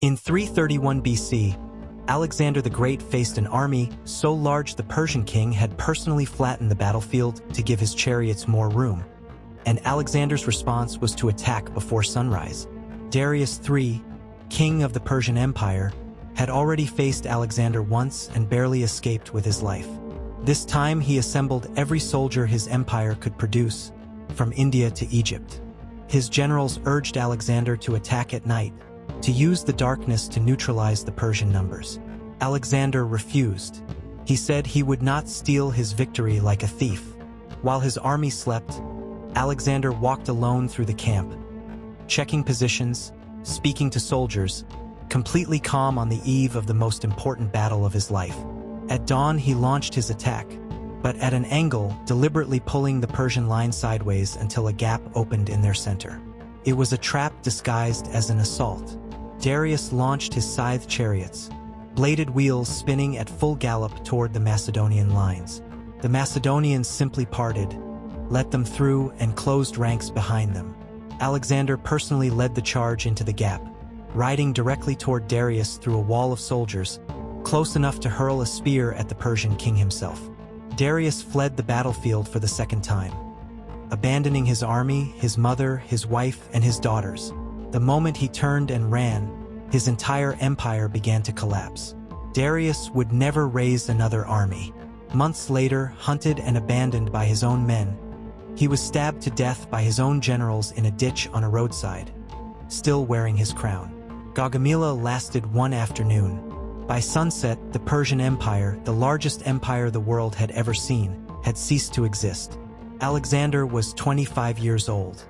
In 331 BC, Alexander the Great faced an army so large the Persian king had personally flattened the battlefield to give his chariots more room, and Alexander's response was to attack before sunrise. Darius III, king of the Persian Empire, had already faced Alexander once and barely escaped with his life. This time he assembled every soldier his empire could produce, from India to Egypt. His generals urged Alexander to attack at night, to use the darkness to neutralize the Persian numbers. Alexander refused. He said he would not steal his victory like a thief. While his army slept, Alexander walked alone through the camp, checking positions, speaking to soldiers, completely calm on the eve of the most important battle of his life. At dawn, he launched his attack, but at an angle, deliberately pulling the Persian line sideways until a gap opened in their center. It was a trap disguised as an assault. Darius launched his scythe chariots, bladed wheels spinning at full gallop toward the Macedonian lines. The Macedonians simply parted, let them through, and closed ranks behind them. Alexander personally led the charge into the gap, riding directly toward Darius through a wall of soldiers, close enough to hurl a spear at the Persian king himself. Darius fled the battlefield for the second time, abandoning his army, his mother, his wife, and his daughters. The moment he turned and ran, his entire empire began to collapse. Darius would never raise another army. Months later, hunted and abandoned by his own men, he was stabbed to death by his own generals in a ditch on a roadside, still wearing his crown. 𝐌𝐢𝐥𝐥𝐢𝐨 lasted one afternoon. By sunset, the Persian Empire, the largest empire the world had ever seen, had ceased to exist. Alexander was 25 years old.